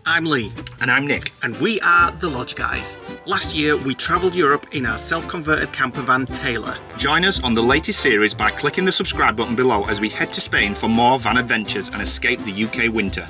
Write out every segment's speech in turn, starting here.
I'm Lee. And I'm Nick. And we are the Lodge Guys. Last year, we travelled Europe in our self-converted camper van, Taylor. Join us on the latest series by clicking the subscribe button below as we head to Spain for more van adventures and escape the UK winter.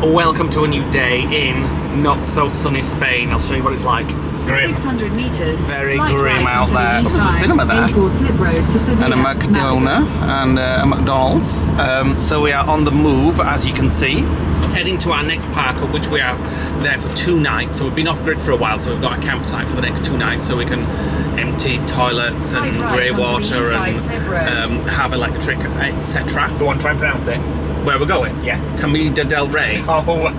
Welcome to a new day in not so sunny Spain. I'll show you what it's like. Grim. 600 metres. Very grim out there. There's a cinema there. Slip road to Sevilla, And a Mercadona and a McDonald's. So we are on the move, as you can see, heading to our next park up, which we are there for 2 nights. So we've been off grid for a while, so we've got a campsite for the next 2 nights, so we can empty toilets and grey water and have electric, etc. Go on, try and pronounce it. Where we're going? Yeah. Caminito del Rey. Oh,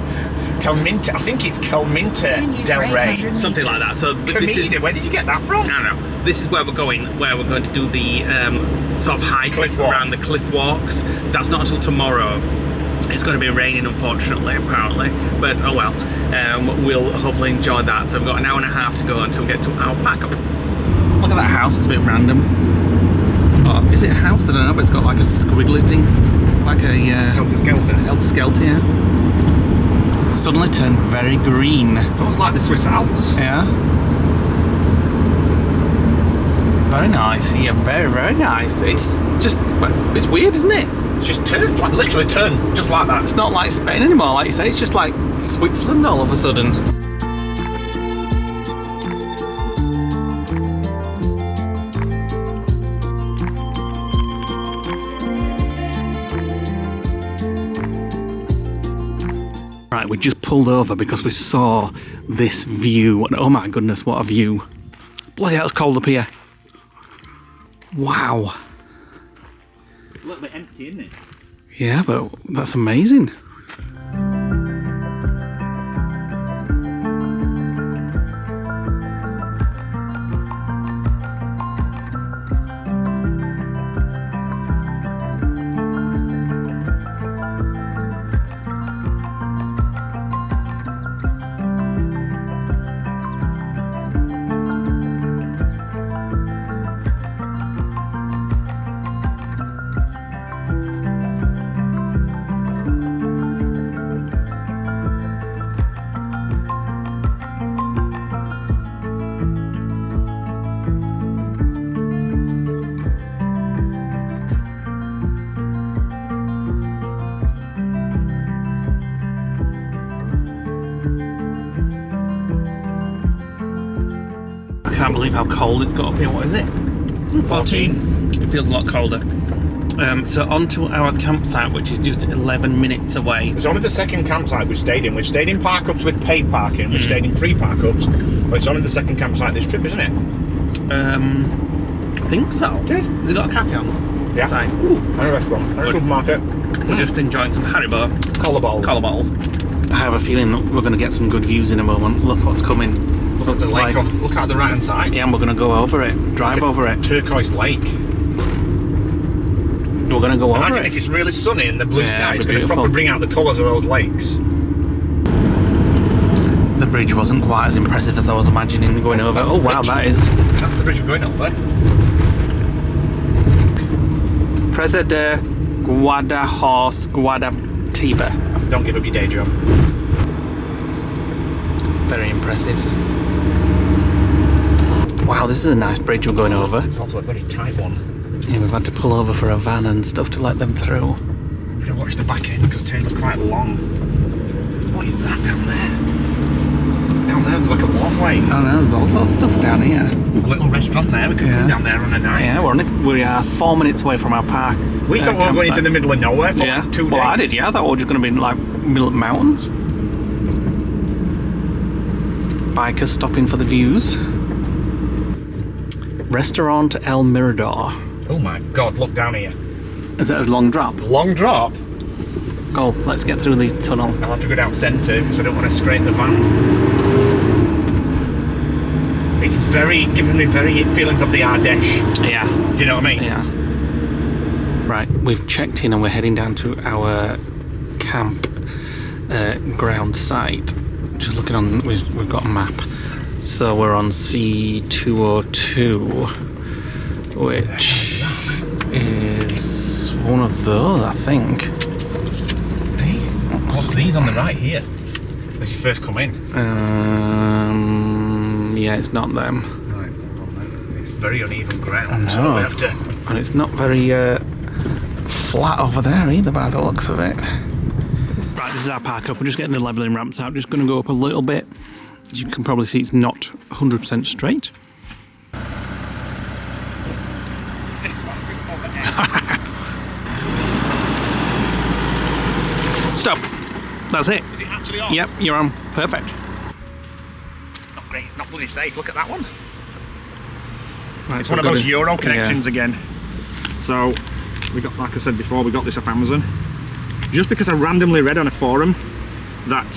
Caminito. I think it's Caminito del Rey. Something like that. So this is. Where did you get that from? I don't know. This is where we're going to do the sort of hike around the cliff walks. That's not until tomorrow. It's going to be raining, unfortunately, apparently. But oh well. We'll hopefully enjoy that. So we've got an hour and a half to go until we get to our pack up. Look at that house. It's a bit random. Oh, is it a house? I don't know, but it's got like a squiggly thing. Like a Helter-skelter. Helter-skelter, yeah. Suddenly turned very green. It's almost like the Swiss Alps. Yeah. Very nice. Yeah, very, very nice. It's just, it's weird, isn't it? It's just turned, like literally turned, just like that. It's not like Spain anymore, like you say. It's just like Switzerland all of a sudden. Right, we just pulled over because we saw this view. Oh my goodness, what a view. Bloody hell, it's cold up here. Wow. A little bit empty, isn't it? Yeah, but that's amazing. I can't believe how cold it's got up here. What is it? 14. It feels a lot colder. So on to our campsite, which is just 11 minutes away. It's only the second campsite we stayed in. We stayed in park-ups with paid parking. We stayed in free park-ups. But it's only the second campsite this trip, isn't it? I think so. It is. Has it got a cafe on? Yeah. Side? Ooh, and a restaurant. And a supermarket. We're just enjoying some Haribo. Collar balls. Collar balls. I have a feeling we're going to get some good views in a moment. Look what's coming. Look at the lake. Look at the right hand side. Yeah, and we're going to go over it. Drive over it. Turquoise lake. We're going to go over Imagine it. if it's really sunny and the blue sky, it's we're going to beautiful. probably bring out the colours of those lakes. The bridge wasn't quite as impressive as I was imagining going over. That's Oh the wow, bridge. that is. That's the bridge we're going over. Presa de Guadatiba. Don't give up your day job. Very impressive. Wow, this is a nice bridge we're going over. It's also a very tight one. Yeah, we've had to pull over for a van and stuff to let them through. I'm going to watch the back end because Taylor's quite long. What is that down there? Down there's like a walkway. Oh no, there's all sorts of stuff down here. A little restaurant there. We could come down there on a night. Yeah, we are 4 minutes away from our park. We thought we were going into the middle of nowhere for like 2 days. Well, I did. Yeah, I thought we were just going to be in like middle of mountains. Bikers stopping for the views. Restaurant El Mirador. Oh my God, look down here. Is that a long drop? Long drop. Go, let's get through the tunnel. I'll have to go down centre because I don't want to scrape the van. It's giving me very feelings of the Ardèche. Yeah. Do you know what I mean? Yeah. Right, we've checked in and we're heading down to our camp ground site. Just looking on, we've got a map. So we're on C202, which is one of those, I think. What's these on the right here? As you first come in. Yeah, it's not them. Right, it's very uneven ground. So we have to. And it's not very flat over there either, by the looks of it. Right, this is our park up. We're just getting the levelling ramps out. Just going to go up a little bit. As you can probably see, it's not 100% straight. Stop. That's it. Is it actually on? Yep, you're on. Perfect. Not great, not bloody safe. Look at that one. Right, It's so one of we've those got Euro connections again. So we got, like I said before, we got this off Amazon. Just because I randomly read on a forum that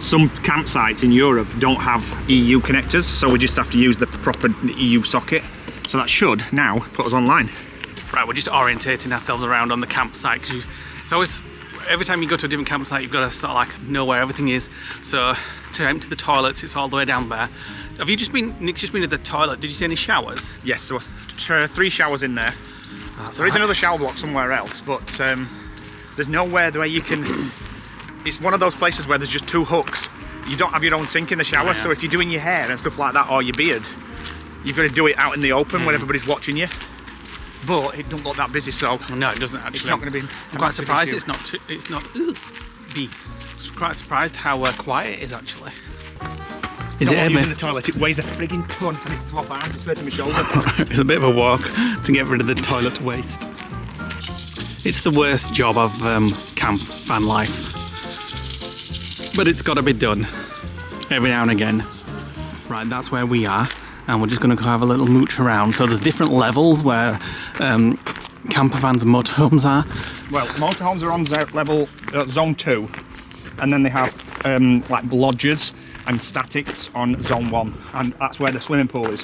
some campsites in Europe don't have EU connectors, so we just have to use the proper EU socket. So that should now put us online. Right, we're just orientating ourselves around on the campsite because it's always, every time you go to a different campsite, you've got to sort of like know where everything is. So to empty the toilets, it's all the way down there. Have you just been, Nick's just been to the toilet? Did you see any showers? Yes, there was 3 showers in there. There is another shower block somewhere else, but there's nowhere where you can. It's one of those places where there's just 2 hooks. You don't have your own sink in the shower, so if you're doing your hair and stuff like that, or your beard, you've got to do it out in the open when everybody's watching you. But it don't look that busy, so no, it doesn't actually. It's not going to be. I'm quite surprised it's not. It's not. I'm quite surprised how quiet it is actually. Is it in the toilet? It weighs a frigging ton. I need to swap arms. It's hurting my shoulder. It's a bit of a walk to get rid of the toilet waste. It's the worst job of camp van life, but it's got to be done every now and again. Right, that's where we are, and we're just going to go have a little mooch around. So there's different levels where camper vans and motorhomes are. Well, motorhomes are on level zone 2, and then they have like lodges and statics on zone 1, and that's where the swimming pool is,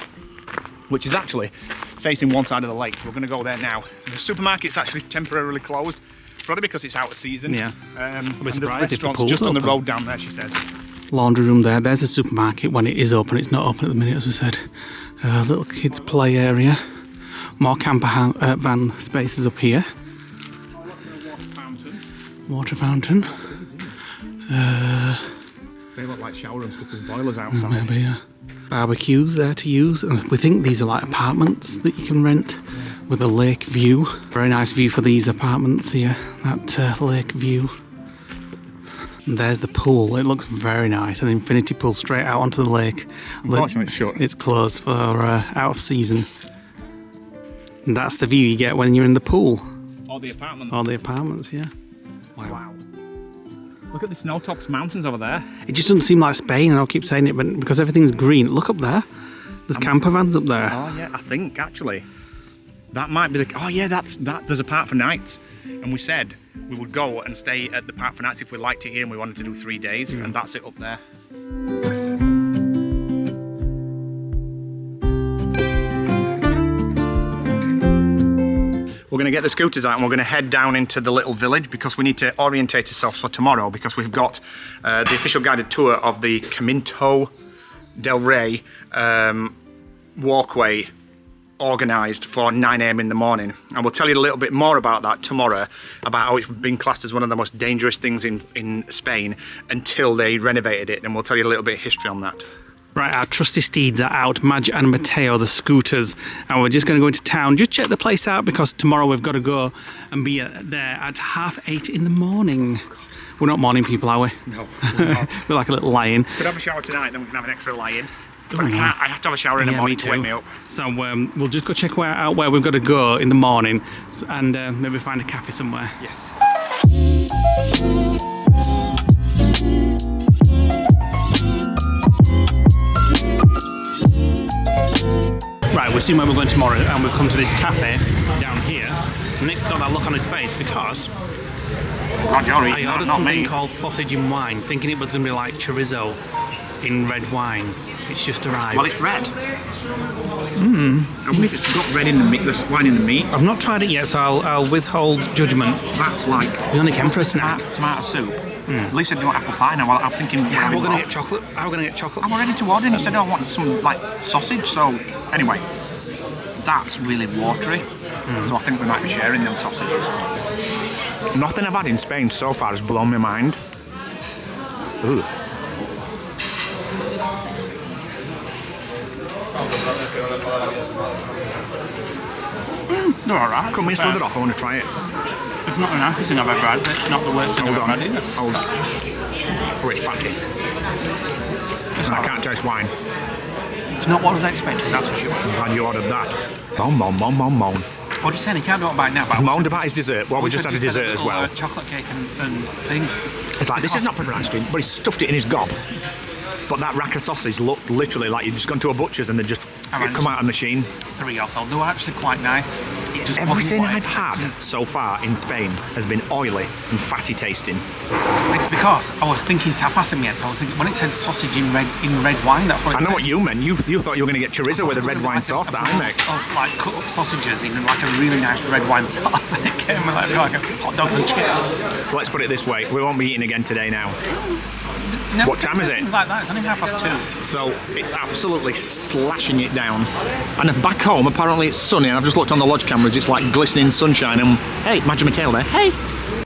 which is actually facing one side of the lake. So we're going to go there now. The supermarket's actually temporarily closed, probably because it's out of season. Yeah. And I'll be surprised the if the restaurant's pool's just on the open. road down there, she says. Laundry room there. There's the supermarket when it is open. It's not open at the minute, as we said. Little kids play area. More camper van spaces up here. Water fountain. They look like shower rooms because there's boilers outside. Maybe barbecues there to use, and we think these are like apartments that you can rent with a lake view. Very nice view for these apartments here. That lake view. And there's the pool. It looks very nice. An infinity pool straight out onto the lake. Unfortunately, it's shut. It's closed for out of season. And that's the view you get when you're in the pool. All the apartments. All the apartments, yeah. Wow. Look at the snow-topped mountains over there. It just doesn't seem like Spain, and I'll keep saying it, but because everything's green. Look up there. There's camper vans up there. Oh yeah, I think actually that might be the. Oh yeah, that. There's a park for nights, and we said we would go and stay at the park for nights if we liked it here and we wanted to do 3 days, and that's it up there. We're going to get the scooters out and we're going to head down into the little village because we need to orientate ourselves for tomorrow, because we've got the official guided tour of the Caminito del Rey walkway organised for 9 AM in the morning, and we'll tell you a little bit more about that tomorrow, about how it's been classed as one of the most dangerous things in Spain until they renovated it, and we'll tell you a little bit of history on that. Right, our trusty steeds are out, Madge and Mateo, the scooters, and we're just going to go into town, just check the place out, because tomorrow we've got to go and be there at 8:30 in the morning. We're not morning people, are we? No, we're not. We're like a little lion. Could have a shower tonight, then we can have an extra lie-in. But Ooh, I can't. I have to have a shower in the morning to wake me up. So we'll just go check out where we've got to go in the morning, and maybe find a cafe somewhere. Yes. Right, we've seen where we're going tomorrow, and we've come to this cafe down here. Nick's got that look on his face because I ordered something called sausage in wine, thinking it was going to be like chorizo in red wine. It's just arrived. Well, it's red. I wonder if it's got red in the meat, the wine in the meat. I've not tried it yet, so I'll withhold judgment. That's like... We only came for a snack. Tomato soup. At least I do apple pie now. Well, I'm thinking... Yeah, we're going to get chocolate. We're going to get chocolate. I'm ready to order, and he said, I want some, like, sausage, so... Anyway, that's really watery. So I think we might be sharing them sausages. Nothing I've had in Spain so far has blown my mind. Ooh. They're alright. Cut me slid it off, I want to try it. It's not the nicest thing I've ever had, but it's not the worst thing I've ever had either. Hold on. Oh, it's fatty. I can't taste wine. It's not what I was expecting, that's for sure. I'm glad you ordered that. Moan. What just saying, he can't do it by now. He's moaned about his dessert. Well, we just had a dessert as well. Chocolate cake and thing. It's like, this is not pepper ice cream, but he's stuffed it in his gob. But that rack of sausage looked literally like you'd just gone to a butcher's and they just come out of the machine. 3 or so. They were actually quite nice. It just Everything I've had so far in Spain has been oily and fatty tasting. It's because I was thinking tapas in my head, so I was thinking when it said sausage in red wine, that's what it I know said. what you meant. You thought you were going to get chorizo with a red wine sauce that I make. Of like cut up sausages in like a really nice red wine sauce, and it came with like hot dogs and chips. Let's put it this way: we won't be eating again today now. No, What time is it? Like that. It's only 2:30. So it's absolutely slashing it down. And back home, apparently it's sunny, and I've just looked on the lodge cameras, it's like glistening sunshine, and hey, imagine my tail there, hey!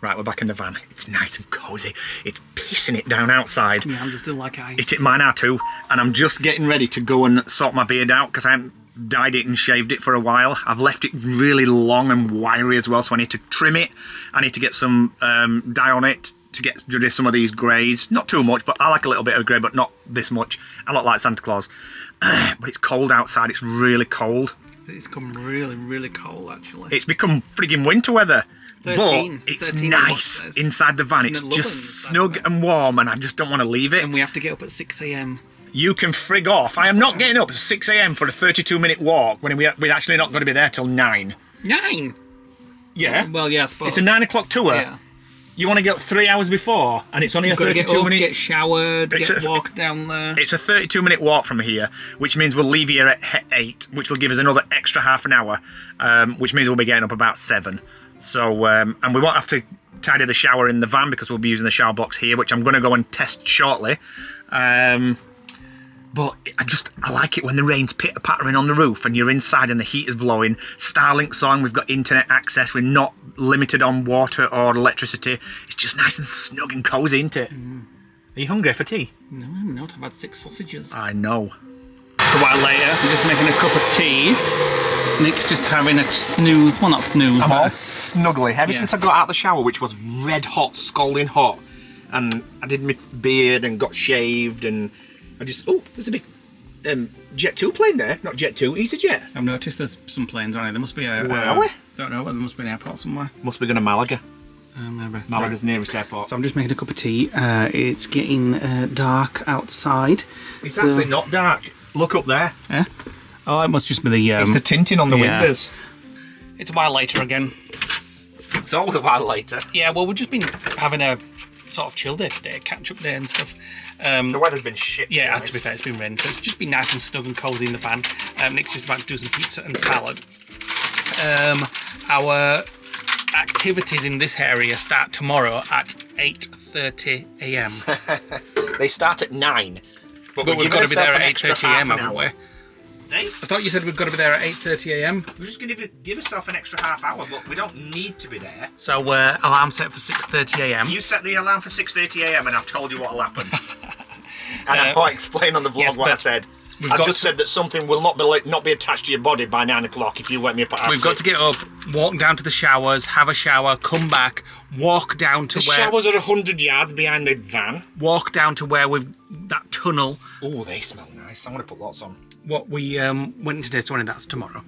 Right, we're back in the van. It's nice and cosy. It's pissing it down outside. My hands are still like ice. Mine are too, and I'm just getting ready to go and sort my beard out, because I haven't dyed it and shaved it for a while. I've left it really long and wiry as well, so I need to trim it. I need to get some dye on it, to get rid of some of these greys. Not too much, but I like a little bit of grey, but not this much. I look like Santa Claus. But it's cold outside, it's really cold. It's become really, really cold actually. It's become frigging winter weather. 13, but it's 13 nice inside the van. It's just snug and warm, and I just don't want to leave it. And we have to get up at 6 AM. You can frig off. I am not getting up at 6 AM for a 32-minute walk when we're actually not going to be there till 9. 9? Yeah. Well, yeah, I suppose. It's a 9 o'clock tour. Yeah. You want to get up 3 hours before, and it's only a 32-minute... Get showered, walk down there. It's a 32-minute walk from here, which means we'll leave here at 8, which will give us another extra half an hour, which means we'll be getting up about 7. So, and we won't have to tidy the shower in the van because we'll be using the shower box here, which I'm going to go and test shortly. But I like it when the rain's pitter-pattering on the roof and you're inside and the heat is blowing. Starlink's on, we've got internet access, we're not limited on water or electricity. It's just nice and snug and cosy, isn't it? Are you hungry for tea? No, I'm not. I've had 6 sausages. I know. A while later, I'm just making a cup of tea. Nick's just having a snooze. Well, not snooze, I'm but... snuggly. Ever since I got out of the shower, which was red hot, scalding hot, and I did my beard and got shaved, and I just... Oh, there's a big Jet 2 plane there. Not Jet 2, EasyJet. I've noticed there's some planes on it. There must be a... Where are we? Don't know, but there must be an airport somewhere. Must be going to Malaga. Maybe. Malaga's nearest airport. So I'm just making a cup of tea. It's getting dark outside. It's actually not dark. Look up there. Yeah? Oh, it must just be the... it's the tinting on the windows. It's a while later again. It's always a while later. Yeah, well, we've just been having a sort of chill day today, catch-up day and stuff. The weather's been shit. Yeah, it has to be fair, it's been raining, so it's just been nice and snug and cosy in the van. Nick's just about to do some pizza and salad. Our activities in this area start tomorrow at 8:30 AM. They start at 9. But we've got to be there at 8:30 AM, haven't we? Hey? I thought you said we've got to be there at 8:30 AM. We're just going to give ourselves an extra half hour, but we don't need to be there. So alarm set for 6:30 AM. You set the alarm for 6:30 AM and I've told you what'll happen. And I can't explain on the vlog what I said. I just said that something will not be attached to your body by 9 o'clock if you wake me up at half 6. We've got to get up, walk down to the showers, have a shower, come back, walk down to where... The showers are 100 yards behind the van. Walk down to where we've... that tunnel. Oh, they smell nice. I'm going to put lots on. What we went into day 20, that's tomorrow.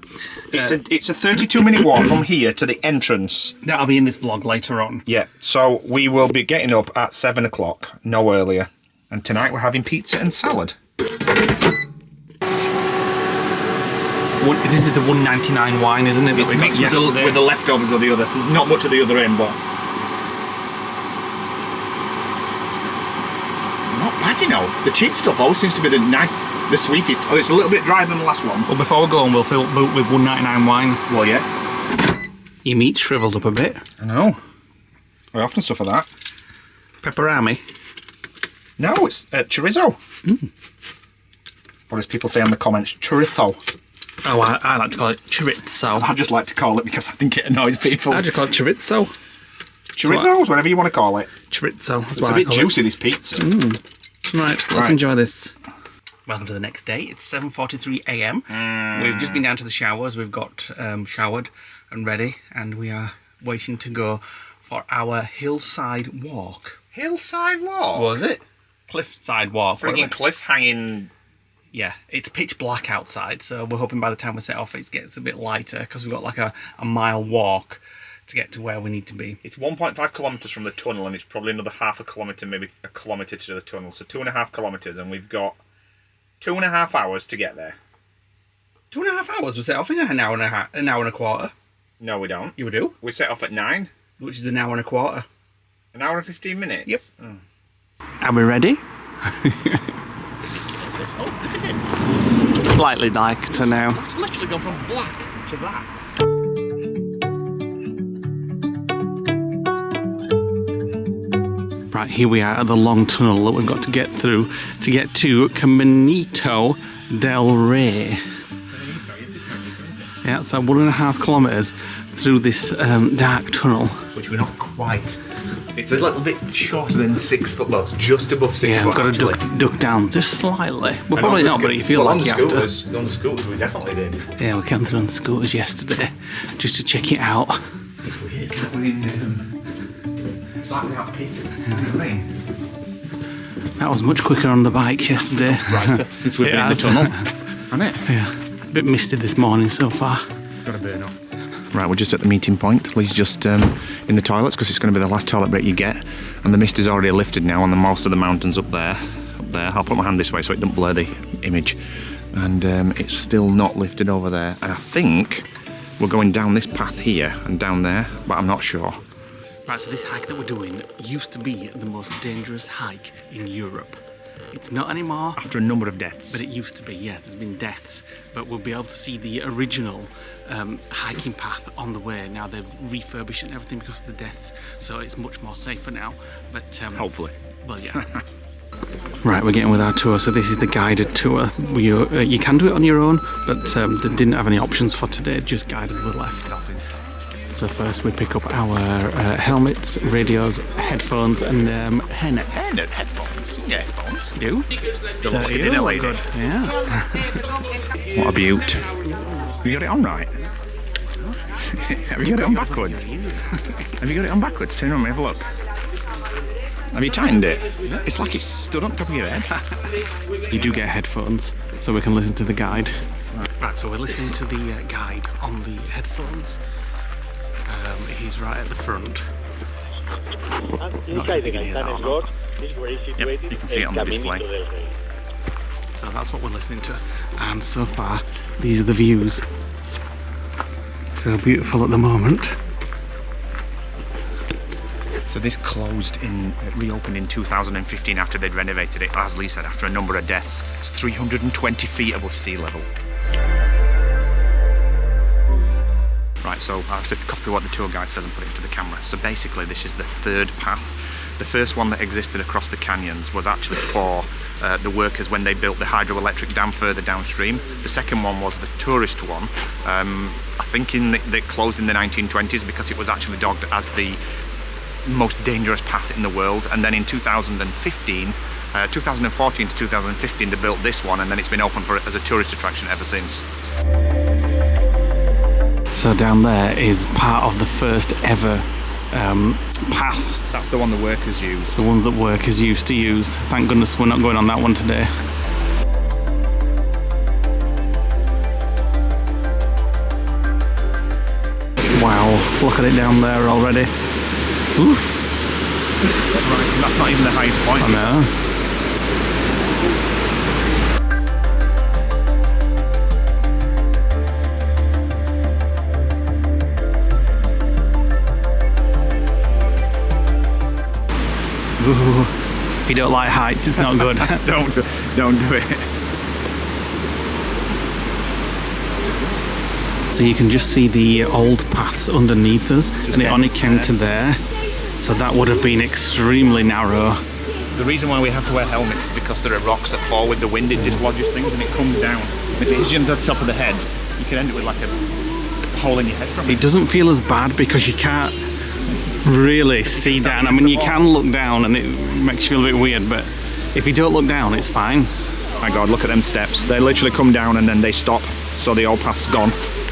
It's a 32-minute walk from here to the entrance. That'll be in this vlog later on. Yeah, so we will be getting up at 7 o'clock, no earlier. And tonight we're having pizza and salad. This is the 199 wine, isn't it? That we got Mixed yesterday. with the leftovers of the other. There's not much of the other end, but not bad, you know. The cheap stuff always seems to be the sweetest. Oh, it's a little bit drier than the last one. Well, before we go on, we'll fill boot with 199 wine. Well, yeah. Your meat's shriveled up a bit. I know. I often suffer that. Pepperami. No, it's chorizo. Or as people say in the comments, chorizo. Oh, I like to call it chorizo. I just like to call it because I think it annoys people. I just call it chorizo. Chorizo, whatever you want to call it. Chorizo. That's It's what a I bit call juicy, this pizza. Right, let's enjoy this. Welcome to the next day. It's 7:43 a.m. We've just been down to the showers. We've got showered and ready, and we are waiting to go for our hillside walk. Hillside walk? Was it? Cliffside walk. Frigging cliff hanging. Yeah, it's pitch black outside, so we're hoping by the time we set off it gets a bit lighter because we've got like a mile walk to get to where we need to be. It's 1.5 kilometres from the tunnel, and it's probably another half a kilometre, maybe a kilometre to the tunnel. So 2.5 kilometres, and we've got 2.5 hours to get there. 2.5 hours? We set off in an hour and a quarter. No, we don't. You do? We set off at 9. Which is an hour and a quarter. An hour and 15 minutes? Yep. Are we ready? Slightly darker now. It's literally gone from black to that. Right, here we are at the long tunnel that we've got to get through to get to Caminito del Rey. Yeah, so 1.5 kilometres through this dark tunnel. Which we're not quite. It's a little bit shorter than 6 foot, well, it's just above 6 Yeah, foot. we've got to duck down just slightly. Well, probably not, but you feel like you have to. On the scooters, we definitely did. Yeah, we camped on the scooters yesterday just to check it out. It's weird. It's like we're out peaking. You know what I mean? That was much quicker on the bike yesterday. Right, since we've been in the tunnel. Hasn't it? Yeah, a bit misty this morning so far. Got to burn up. Right, we're just at the meeting point. Lee's just in the toilets because it's going to be the last toilet break you get. And the mist is already lifted now on most of the mountains up there. I'll put my hand this way so it doesn't blur the image. And it's still not lifted over there. And I think we're going down this path here and down there, but I'm not sure. Right, so this hike that we're doing used to be the most dangerous hike in Europe. It's not anymore. After a number of deaths. But it used to be, yeah, there's been deaths. But we'll be able to see the original hiking path on the way. Now they've refurbished it and everything because of the deaths, so it's much more safer now. But hopefully. Well, yeah. Right, we're getting with our tour. So this is the guided tour. You can do it on your own, but they didn't have any options for today. Just guided were left. Nothing. So first we pick up our helmets, radios, headphones, and hairnets. Headphones. Yeah, headphones. You do? Don't look at dinner, lady. Good. Yeah. What a beaut. Have you got it on right? Have you got it on backwards? Have you got it on backwards? Turn on, have a look. Have you tightened it? It's like it's stood on top of your head. You do get headphones, so we can listen to the guide. Right, so we're listening to the guide on the headphones. He's right at the front. Inside the Caminito gorge is where it's situated. Yep, you can see it on the display. Caminito del Rey. So that's what we're listening to. And so far, these are the views. So beautiful at the moment. So this reopened in 2015 after they'd renovated it, as Lee said, after a number of deaths. It's 320 feet above sea level. Right, so I have to copy what the tour guide says and put it into the camera. So basically this is the third path. The first one that existed across the canyons was actually for the workers when they built the hydroelectric dam further downstream. The second one was the tourist one. I think they closed in the 1920s because it was actually dogged as the most dangerous path in the world. And then in 2014 to 2015 they built this one, and then it's been open as a tourist attraction ever since. So down there is part of the first ever path. That's the one the workers use. The ones that workers used to use. Thank goodness we're not going on that one today. Wow, look at it down there already. Oof. Right, that's not even the highest point. I know. Ooh. If you don't like heights, it's not good. Don't do it. So you can just see the old paths underneath us, and it only came to there. So that would have been extremely narrow. The reason why we have to wear helmets is because there are rocks that fall with the wind, it dislodges things and it comes down. If it hits you on the top of the head, you can end up with like a hole in your head from it. It doesn't feel as bad because you can't really see down. I mean, you can look down and it makes you feel a bit weird, but if you don't look down, it's fine. My God, look at them steps. They literally come down and then they stop, so the old path's gone.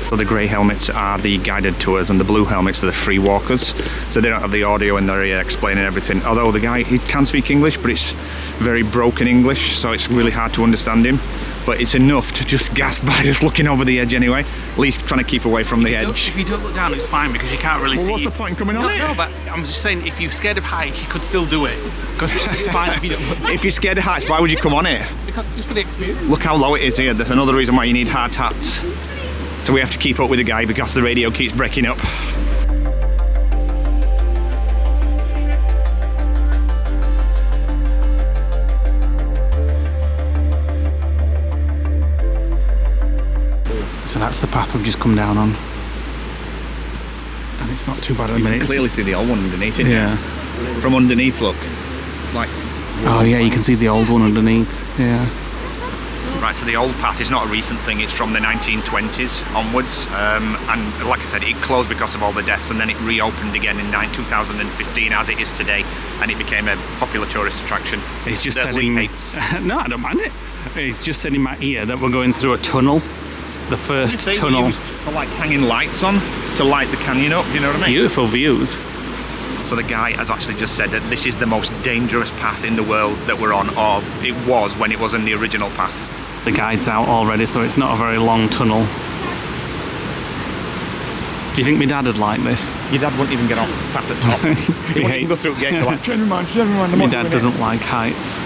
So the grey helmets are the guided tours and the blue helmets are the free walkers. So they don't have the audio in their ear explaining everything. Although the guy, he can speak English, but it's very broken English, so it's really hard to understand him. But it's enough to just gasp by just looking over the edge anyway. At least trying to keep away from the edge. If you don't look down, it's fine because you can't really see. What's the point in coming on it? No, but I'm just saying, if you're scared of heights, you could still do it. Because it's fine if you don't look down. If you're scared of heights, why would you come on it? Because just for the experience. Look how low it is here. There's another reason why you need hard hats. So we have to keep up with the guy because the radio keeps breaking up. So that's the path we've just come down on. And it's not too bad at the minute. You can clearly see the old one underneath it. Yeah. From underneath, look. It's like... Oh yeah, you can see the old one underneath. Yeah. Right, so the old path is not a recent thing, it's from the 1920s onwards, and like I said, it closed because of all the deaths, and then it reopened again in 2015 as it is today, and it became a popular tourist attraction. It's just that said in... No, I don't mind it. It's just said in my ear that we're going through a tunnel. The first tunnel. Used for like hanging lights on to light the canyon up, do you know what I mean? Beautiful views. So the guy has actually just said that this is the most dangerous path in the world that we're on, or it was when it was in the original path. The guide's out already, so it's not a very long tunnel. Do you think my dad would like this? Your dad wouldn't even get on past the top. He wouldn't even go through a gate. You're like, never mind. My dad doesn't like heights.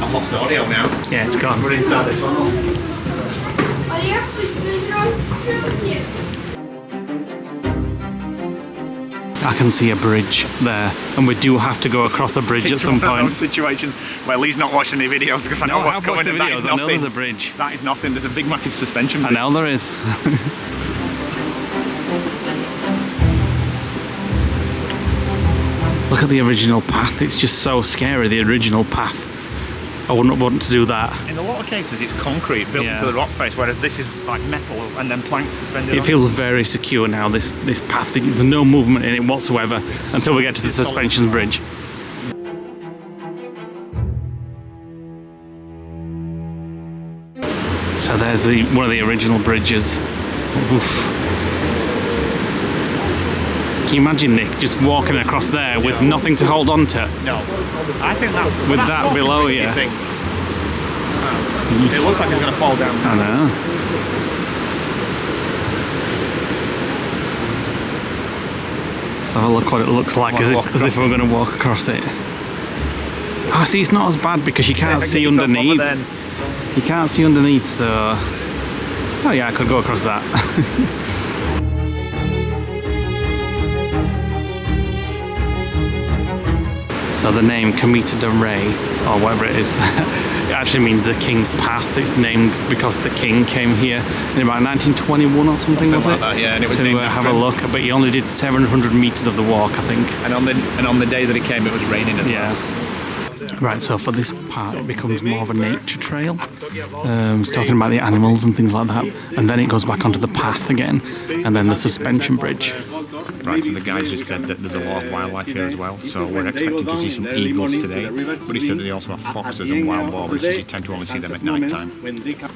I've lost audio now. Yeah, it's gone. We're inside the tunnel. I can see a bridge there, and we do have to go across a bridge at some It's one of point. those situations where Lee's not watching the videos because I know what's coming. The And that videos, is I know there's a nothing. bridge. That is nothing. There's a big, massive suspension I bridge. know there is. Look at the original path. It's just so scary, the original path. I wouldn't want to do that. In a lot of cases, it's concrete built Yeah. into the rock face, whereas this is like metal and then planks suspended. It on feels very secure now, this path. There's no movement in it whatsoever until we get to the suspension bridge. So there's one of the original bridges. Oof. Can you imagine, Nick, just walking across there with nothing to hold on to? No, I think that With that below you. Thing, it looks like it's going to fall down. I know. Let's have a look what it looks like as if we're going to walk across it. Oh, see, it's not as bad because you can't see underneath. You can't see underneath, so... Oh yeah, I could go across that. So the name Caminito del Rey, or whatever it is, it actually means the King's Path. It's named because the King came here in about 1921 or something, was like it? that, yeah, and it was to named have after a him. look, but he only did 700 meters of the walk, I think. And on the day that he came, it was raining as well. Right, so for this part it becomes more of a nature trail. It's talking about the animals and things like that, and then it goes back onto the path again, and then the suspension bridge. Right, so the guys just said that there's a lot of wildlife here as well, so we're expecting to see some eagles today, but he said that they also have foxes and wild boar, but he says you tend to only see them at night time.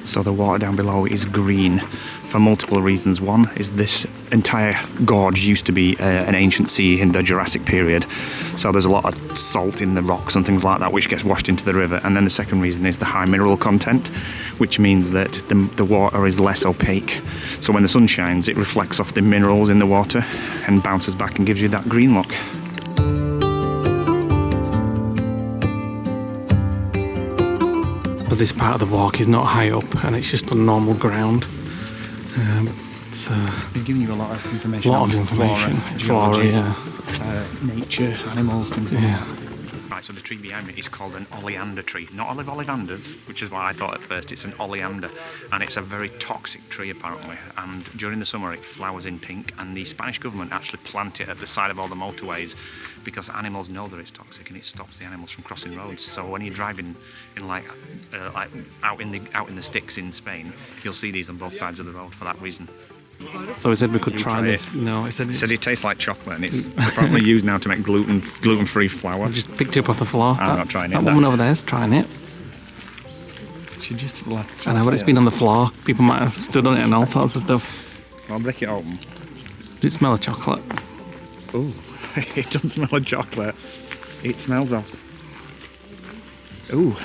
So the water down below is green for multiple reasons. One is this entire gorge used to be an ancient sea in the Jurassic period, so there's a lot of salt in the rocks and things like that which gets washed into the river. And then the second reason is the high mineral content, which means that the water is less opaque, so when the sun shines it reflects off the minerals in the water and bounces back and gives you that green look. But this part of the walk is not high up and it's just on normal ground. He's giving you a lot of information. A lot of information. Flora, yeah. Nature, animals, things like Yeah. that. Right, so the tree behind me is called an oleander tree. Not olive olivanders, which is what I thought at first. It's an oleander, and it's a very toxic tree apparently. And during the summer, it flowers in pink. And the Spanish government actually plant it at the side of all the motorways because animals know that it's toxic, and it stops the animals from crossing roads. So when you're driving in like out in the sticks in Spain, you'll see these on both sides of the road for that reason. So he said we could try try this. it. No, he said It said it tastes like chocolate, and it's apparently used now to make gluten-free flour. just picked it up off the floor. I'm not trying it. That woman over there's trying it. She just like. I know, but it's been on the floor. People might have stood on it and all sorts of stuff. I'll break it open. Does it smell of chocolate? Ooh, it doesn't smell of chocolate. It smells of. Ooh,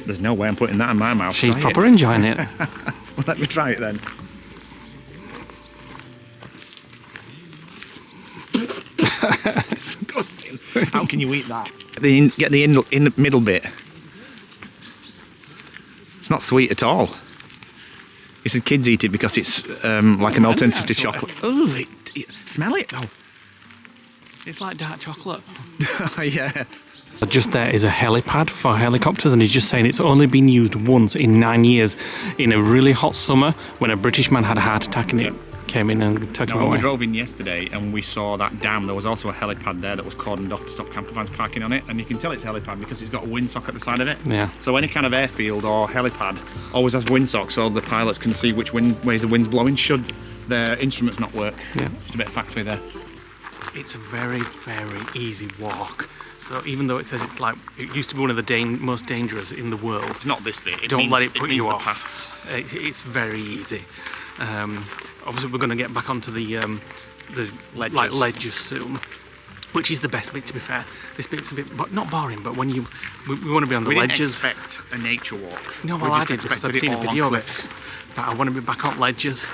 there's no way I'm putting that in my mouth. She's Try proper it. enjoying it. Well, let me try it then. Disgusting. How can you eat that? Get the in the middle bit. It's not sweet at all. He said kids eat it because it's like an alternative to chocolate. Oh, smell it though. It's like dark chocolate. Yeah. Just there is a helipad for helicopters, and he's just saying it's only been used once in 9 years in a really hot summer when a British man had a heart attack and it came in and took him No, away. we drove in yesterday and we saw that dam. There was also a helipad there that was cordoned off to stop campervans parking on it, and you can tell it's a helipad because it's got a windsock at the side of it. Yeah. So any kind of airfield or helipad always has windsock, so the pilots can see which ways the wind's blowing should their instruments not work. Yeah. Just a bit of factory there. It's a very, very easy walk. So even though it says it's like, it used to be one of the most dangerous in the world. It's not this bit. Don't let it put means you the off. paths. It's very easy. Obviously, we're going to get back onto the Ledges. like ledges soon, which is the best bit. To be fair, this bit's a bit not boring, but when we want to be on the We didn't ledges. expect a nature walk. No, We well, I just did because I'd expected seen it a all on video of it. cliffs. But I want to be back on ledges,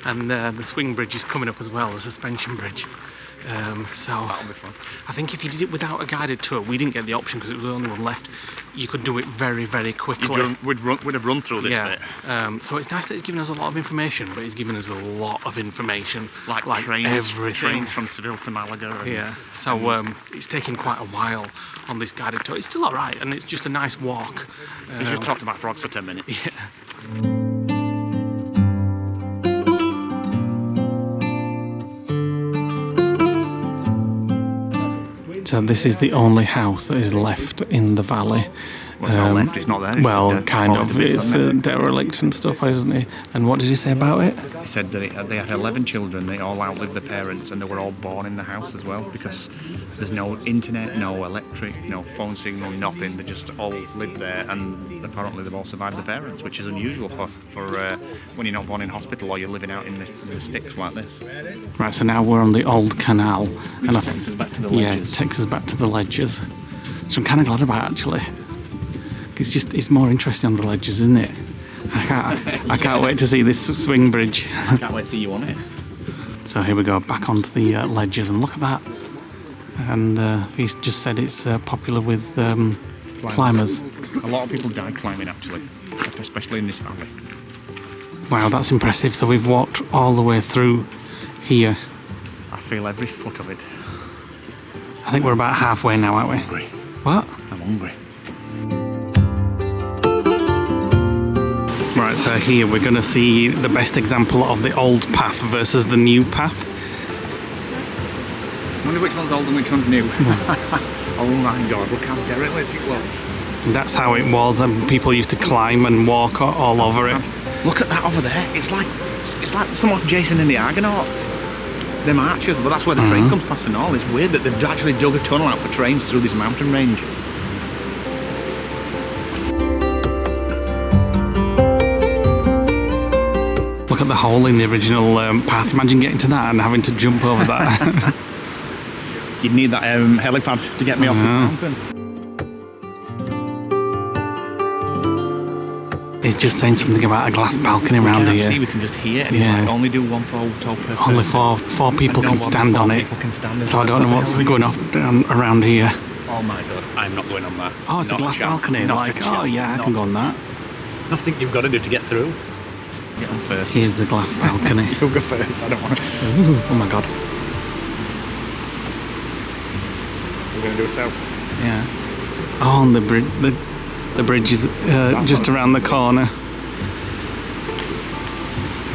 and the swing bridge is coming up as well, the suspension bridge. So That'll be fun. I think if you did it without a guided tour, we didn't get the option because it was the only one left. You could do it very, very quickly. We'd have run through this bit. So it's nice that he's giving us a lot of information, but he's giving us a lot of information, Like everything. trains from Seville to Malaga. And Yeah. So it's taken quite a while on this guided tour. It's still all right, and it's just a nice walk. We just talked about frogs for 10 minutes. Yeah. So this is the only house that is left in the valley. Well, it's not left, it's not there. Well, It's kind fallen of. to bits, It's hasn't derelict and stuff, isn't it? And what did he say about it? He said that they had 11 children, they all outlived their parents, and they were all born in the house as well, because there's no internet, no electric, no phone signal, nothing. They just all lived there, and apparently they've all survived their parents, which is unusual for when you're not born in hospital or you're living out in the sticks like this. Right, so now we're on the old canal. And Which takes us back to the Yeah, ledges. it takes us back to the ledges. Which I'm kind of glad about, actually. It's more interesting on the ledges, isn't it? I can't wait to see this swing bridge. Can't wait to see you on it. So here we go, back onto the ledges, and look at that. And he's just said it's popular with climbers. A lot of people die climbing, actually, especially in this valley. Wow, that's impressive. So we've walked all the way through here. I feel every foot of it. I think we're about halfway now, aren't we? Hungry. What? I'm hungry. Right, so here we're going to see the best example of the old path versus the new path. I wonder which one's old and which one's new. Oh my god, look how derelict it looks. And that's how it was, and people used to climb and walk all over it. Look at that over there. It's like some of Jason and the Argonauts. Them archers, but that's where the train comes past and all. It's weird that they've actually dug a tunnel out for trains through this mountain range. Look at the hole in the original path. Imagine getting to that and having to jump over that. You'd need that helipad to get me off the mountain. It's just saying something about a glass balcony around We can't here. see, we can just hear, and Yeah. it's like only do one photo per person. Only four people can stand on it. So I don't know what's going off around here. Oh my god, I'm not going on that. Oh, it's Not a glass chance. balcony. Not Like, a oh chance. yeah, I Not can go on that. Nothing you've got to do to get through. Get on first. Here's the glass balcony. You'll go first, I don't want to. Oh my god. We're going to do a selfie. Yeah. Oh, and the bridge is just around the corner.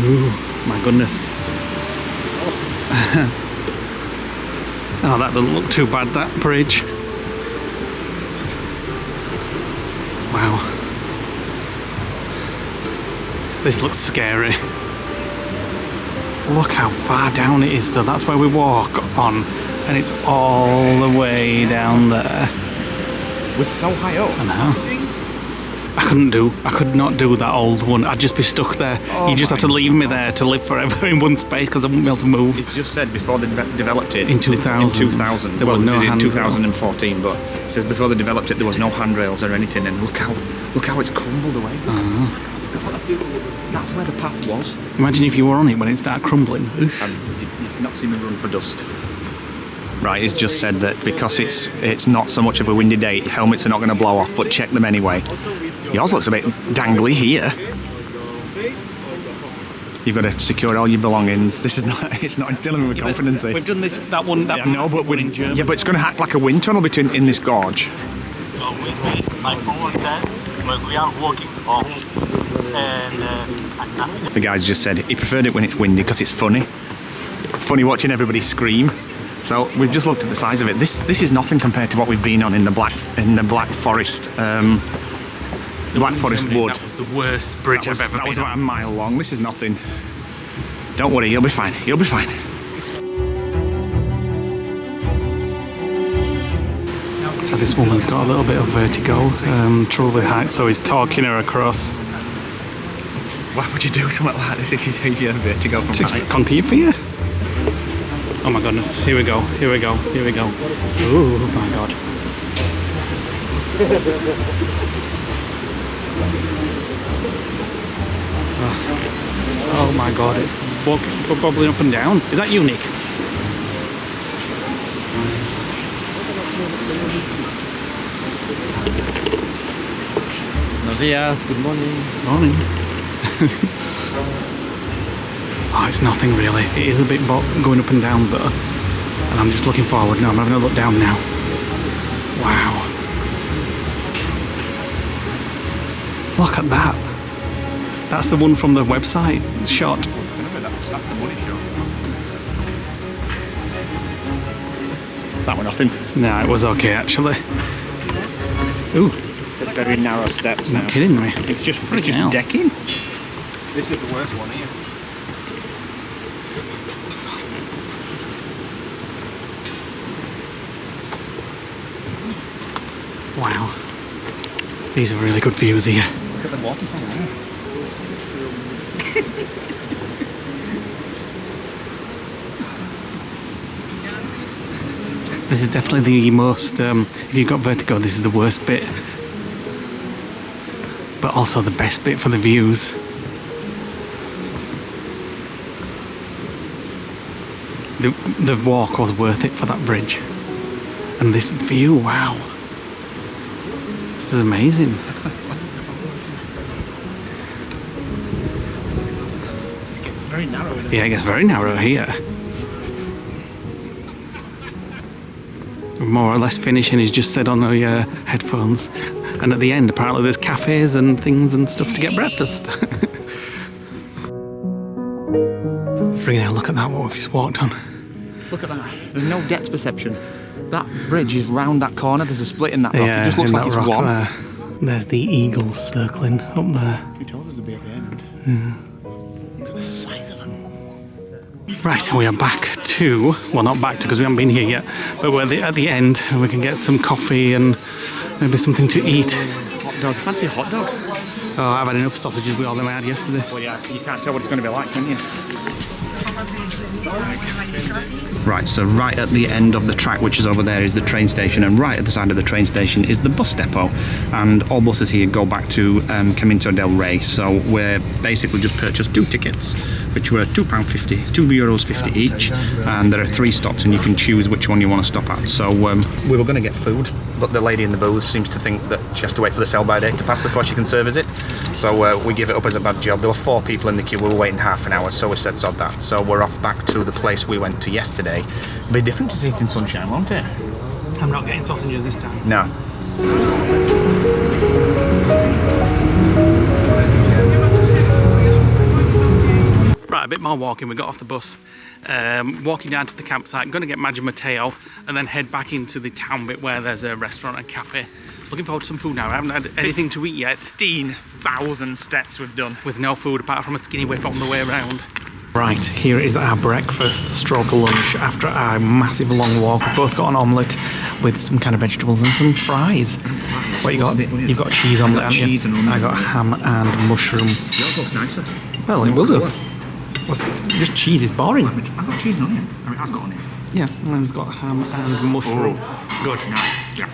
Ooh, my goodness. Oh, that doesn't look too bad, that bridge. Wow. This looks scary. Look how far down it is. So that's where we walk on, and it's all the way down there. We're so high up. I know. I could not do that old one. I'd just be stuck there. Oh, you just have to leave me there to live forever in one space because I wouldn't be able to move. It's just said before they developed it. In 2000. In 2000. There were no they did in handrails. 2014, but it says before they developed it there was no handrails or anything, and look how it's crumbled away. That's where the path was. Imagine if you were on it when it started crumbling. Oof. You've not seen me run for dust. Right, it's just said that because it's not so much of a windy day, helmets are not going to blow off, but check them anyway. Yours looks a bit dangly here. You've got to secure all your belongings. This is not, it's not instilling with confidence, this. We've done this, that one, that Yeah, no, but one in German. yeah, but it's going to act like a wind tunnel in this gorge. My phone said we are walking off and nothing. The guys just said he preferred it when it's windy because it's funny. Funny watching everybody scream. So we've just looked at the size of it. This is nothing compared to what we've been on in the Black Forest. Black Forest Wood. That was the worst bridge I've ever been That was on. about a mile long. This is nothing. Don't worry, you'll be fine. You'll be fine. So this woman's got a little bit of vertigo, trouble with height, so he's talking her across. Why would you do something like this if you had vertigo from To height? conquer for you? Oh my goodness, here we go, here we go, here we go. Oh my god. Oh my god, it's bubbling up and down. Is that unique? Buenos días, good morning. Morning. Oh, it's nothing really. It is a bit going up and down though. And I'm just looking forward now. I'm having a look down now. Wow. Look at that. That's the one from the website shot. That's the money shot. That were nothing. Nah, it was okay actually. Ooh, It's a very narrow steps now. not kidding me. It's just Freaking hell. decking. This is the worst one here. Wow. These are really good views here. Look at the waterfall there. This is definitely the most, if you've got vertigo, this is the worst bit. But also the best bit for the views. The walk was worth it for that bridge. And this view, wow. This is amazing. It gets very narrow. Yeah, it gets very narrow here. More or less finishing is just said on the headphones. And at the end, apparently there's cafes and things and stuff to get breakfast. Freaking hell, look at that, what we've just walked on. Look at that. There's no depth perception. That bridge is round that corner. There's a split in that rock. It just looks in like that it's rock one. there. There's the eagles circling up there. He told us to be at the end. Look at the size of them. Right, and we are back to, well, not back to because we haven't been here yet, but we're at the end and we can get some coffee and maybe something to eat. Hot dog. Fancy a hot dog? Oh, I've had enough sausages with all them I had yesterday. Well, yeah, you can't tell what it's going to be like, can you? Right, so right at the end of the track, which is over there, is the train station, and right at the side of the train station is the bus depot, and all buses here go back to Caminito del Rey. So we're basically just purchased 2 tickets, which were £2.50, €2.50 each, and there are 3 stops, and you can choose which one you want to stop at. So we were going to get food, but the lady in the booth seems to think that she has to wait for the sell-by date to pass before she can service it. So we give it up as a bad job. There were 4 people in the queue. We were waiting half an hour, so we said sod that. So we're off back to the place we went to yesterday. It'll be different to see it in sunshine, won't it? I'm not getting sausages this time. No. Right, a bit more walking. We got off the bus, walking down to the campsite, going to get Maggi Mateo, and then head back into the town bit where there's a restaurant and cafe. Looking forward to some food now. I haven't had anything to eat yet. 15,000 steps we've done. With no food apart from a skinny whip on the way around. Right, here is our breakfast stroke lunch after our massive long walk. We've both got an omelette with some kind of vegetables and some fries. What you got? You've got a cheese omelette, haven't you? Cheese and onion. I got ham and mushroom. Yours looks nicer. Well, it will do. Just cheese is boring. I've got cheese and onion. I mean, I've got onion. Yeah, mine's got ham and mushroom. Good. Yeah.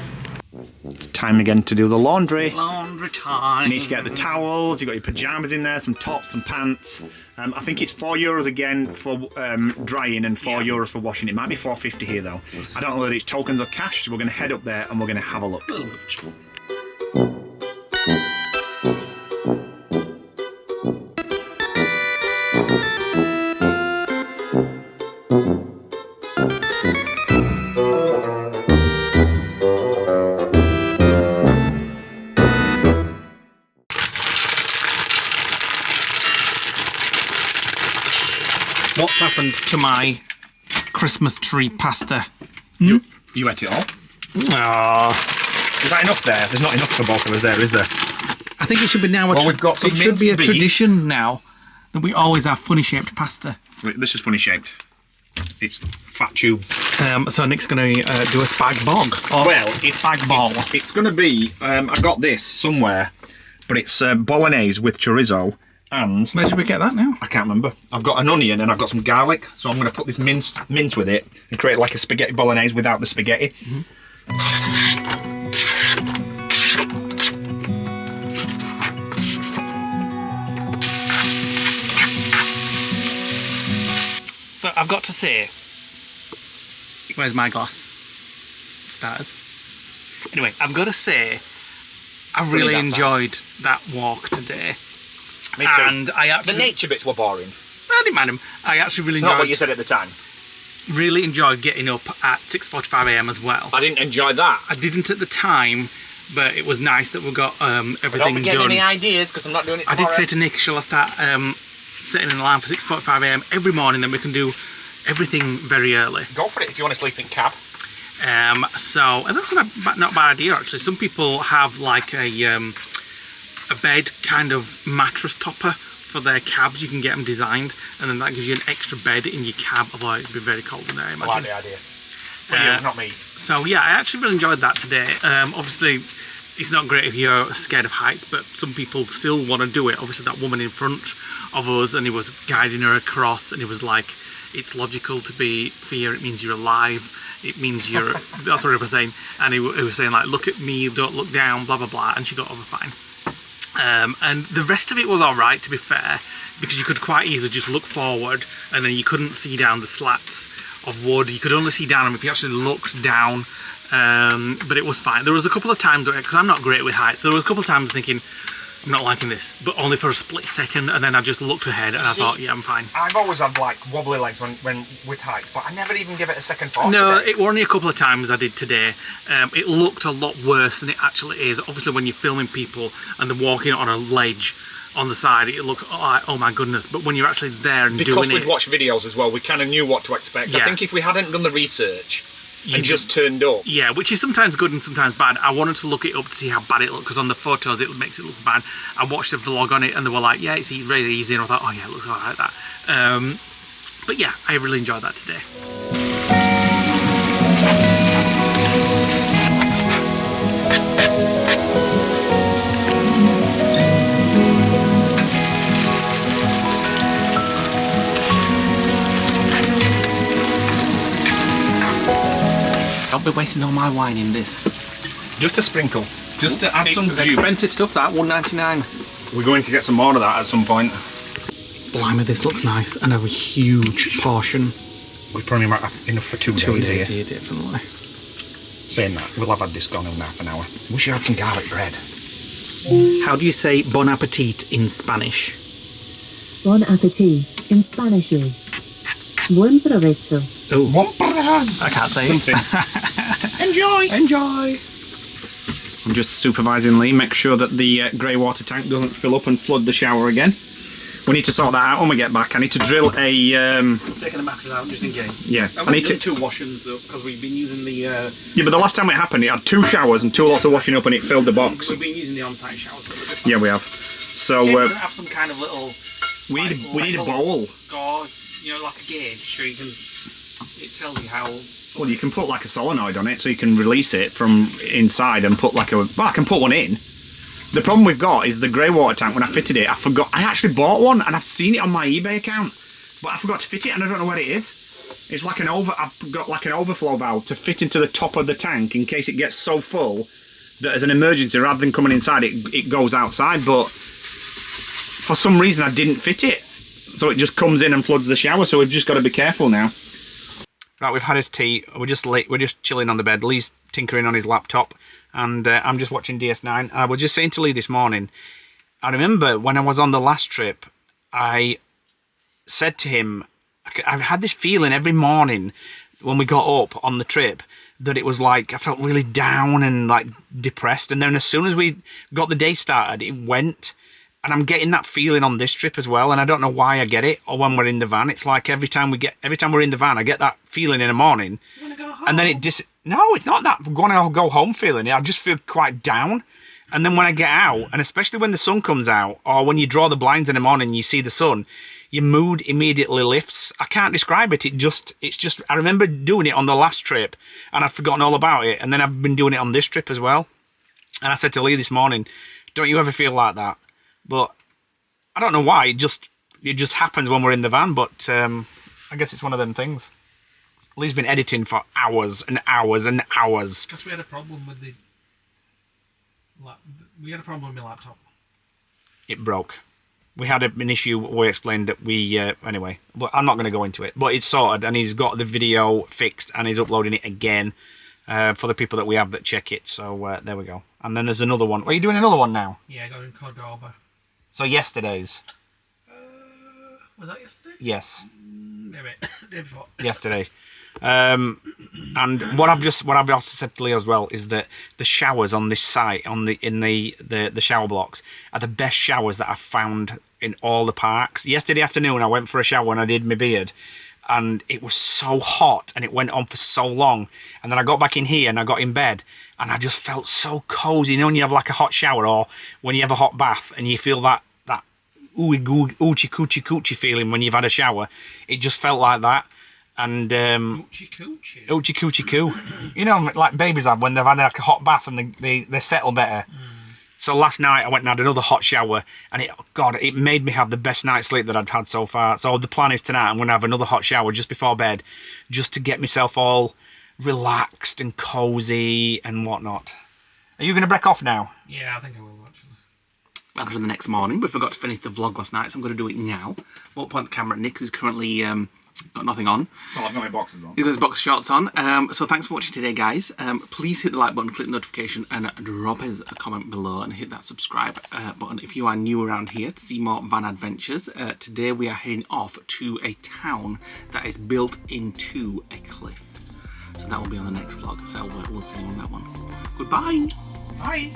It's time again to do the laundry. Laundry time. You need to get the towels, you've got your pyjamas in there, some tops, some pants. I think it's €4 again for drying and €4 for washing. It might be $4.50 here though. I don't know whether it's tokens or cash, so we're going to head up there and we're going to have a look. What's happened to my Christmas tree pasta? You ate it all? Oh, Is that enough there? There's not enough for both of us there, is there? I think it should be now. Well, we've got some it should be a minced beef. tradition now that we always have funny shaped pasta. This is funny shaped. It's fat tubes. So Nick's going to do a spag bog. Well, it's spag bol. It's going to be. I got this somewhere, but it's bolognese with chorizo and. Where did we get that now? I can't remember. I've got an onion and I've got some garlic, so I'm going to put this mince with it and create like a spaghetti bolognese without the spaghetti. So I've got to say, where's my glass? Starters. Anyway, I've got to say, I really enjoyed that walk today. Me too. And I actually, The nature bits were boring. I didn't mind them. I actually really It's not what you enjoyed. said at the time. Really enjoyed getting up at 6:45 AM as well. I didn't enjoy that. I didn't at the time, but it was nice that we got everything Don't get done. any ideas because I'm not doing it I tomorrow. did say to Nick, shall I start setting an alarm for 6:45 AM every morning, then we can do everything very early. Go for it if you want to sleep in cab. And that's not a bad idea actually. Some people have like a bed kind of mattress topper for their cabs. You can get them designed, and then that gives you an extra bed in your cab. Although it'd be very cold in there, I I imagine. like the idea. But you, not me. So yeah, I actually really enjoyed that today. Obviously, it's not great if you're scared of heights, but some people still want to do it. Obviously, that woman in front of us, and he was guiding her across, and he was like, "It's logical to be fear. It means you're alive. It means you're." That's what he was saying, and he was saying like, "Look at me, don't look down," blah blah blah, and she got over fine. And the rest of it was all right, to be fair, because you could quite easily just look forward, and then you couldn't see down the slats of wood. You could only see down them if you actually looked down. But it was fine. There was a couple of times where, because I'm not great with heights, there was a couple of times thinking, I'm not liking this, but only for a split second, and then I just looked ahead and I thought, yeah, I'm fine. I've always had like wobbly legs when with heights, but I never even give it a second thought. No, today. it were only a couple of times I did today. It looked a lot worse than it actually is. Obviously, when you're filming people and they're walking on a ledge on the side, it looks like, oh my goodness. But when you're actually there and because doing we'd it, watched videos as well, we kind of knew what to expect. Yeah. I think if we hadn't done the research You and just turned up, yeah, which is sometimes good and sometimes bad. I wanted to look it up to see how bad it looked, because on the photos it makes it look bad. I watched a vlog on it and they were like, yeah, it's really easy, and I thought, oh yeah, it looks alright that. But yeah, I really enjoyed that today. be wasting all my wine in this. Just a sprinkle. Just to add some juice. expensive stuff, that $1.99. We're going to get some more of that at some point. Blimey, this looks nice, and a huge portion. We probably might have enough for 2 2 days days here. here, definitely. Saying that, we'll have had this gone in half an hour. We should have some garlic bread. How do you say bon appetit in Spanish? Bon appetit in Spanish is buen provecho. Oh, I can't say Something. Enjoy! Enjoy! I'm just supervising Lee, make sure that the grey water tank doesn't fill up and flood the shower again. We need to sort that out when we get back. I need to drill a... Taking the mattress out just in case. Yeah, I need to 2 washings though, because we've been using the... Yeah, but the last time it happened, it had 2 showers and 2 lots of washing up and it filled the box. We've been using the on-site showers. So Yeah, we have. So... have some kind of little... we need a bowl. Gorge, you know, like a gauge, so you can... It tells you how... Well, you can put like a solenoid on it so you can release it from inside and put like a... Well, I can put one in. The problem we've got is the grey water tank, when I fitted it, I forgot... I actually bought one and I've seen it on my eBay account, but I forgot to fit it and I don't know where it is. It's like I've got like an overflow valve to fit into the top of the tank in case it gets so full that as an emergency, rather than coming inside, it goes outside, but for some reason I didn't fit it. So it just comes in and floods the shower, so we've just got to be careful now. Right, we've had his tea. We're just chilling on the bed. Lee's tinkering on his laptop, and I'm just watching DS9. I was just saying to Lee this morning, I remember when I was on the last trip, I said to him, I've had this feeling every morning when we got up on the trip that it was like I felt really down and like depressed, and then as soon as we got the day started, it went. And I'm getting that feeling on this trip as well, and I don't know why I get it. Or when we're in the van, it's like every time we're in the van, I get that feeling in the morning, and then no, it's not that going to go home feeling. I just feel quite down, and then when I get out, and especially when the sun comes out, or when you draw the blinds in the morning, and you see the sun, your mood immediately lifts. I can't describe it. It's just. I remember doing it on the last trip, and I've forgotten all about it, and then I've been doing it on this trip as well. And I said to Lee this morning, "Don't you ever feel like that?" But I don't know why, it just happens when we're in the van, but I guess it's one of them things. Lee's been editing for hours and hours and hours. Because we had a problem with my laptop. It broke. We had an issue where we explained that anyway, but I'm not going to go into it. But it's sorted, and he's got the video fixed, and he's uploading it again for the people that we have that check it. So there we go. And then there's another one. Are you doing another one now? Yeah, I got in Cordoba. So yesterday's. Was that yesterday? Yes. Maybe. The day before. Yesterday. And what I've also said to Leo as well is that the showers on this site, in the shower blocks, are the best showers that I've found in all the parks. Yesterday afternoon I went for a shower and I did my beard, and it was so hot and it went on for so long, and then I got back in here and I got in bed and I just felt so cozy. You know when you have like a hot shower, or when you have a hot bath and you feel that oochie coochie feeling when you've had a shower, it just felt like that. And Oochie coochie coo. You know, like babies have when they've had like a hot bath and they settle better. So last night I went and had another hot shower, and it made me have the best night's sleep that I'd had so far. So the plan is tonight I'm going to have another hot shower just before bed, just to get myself all relaxed and cozy and whatnot. Are you going to break off now? Yeah, I think I will actually. Welcome to the next morning. We forgot to finish the vlog last night, so I'm going to do it now. Won't point the camera at Nick, who's currently got nothing on. Well, I've got my boxes on. He's got his box shorts on. So thanks for watching today, guys. Please hit the like button, click the notification, and drop us a comment below, and hit that subscribe button if you are new around here to see more van adventures. Today we are heading off to a town that is built into a cliff. So that will be on the next vlog. So we'll see you on that one. Goodbye. Bye.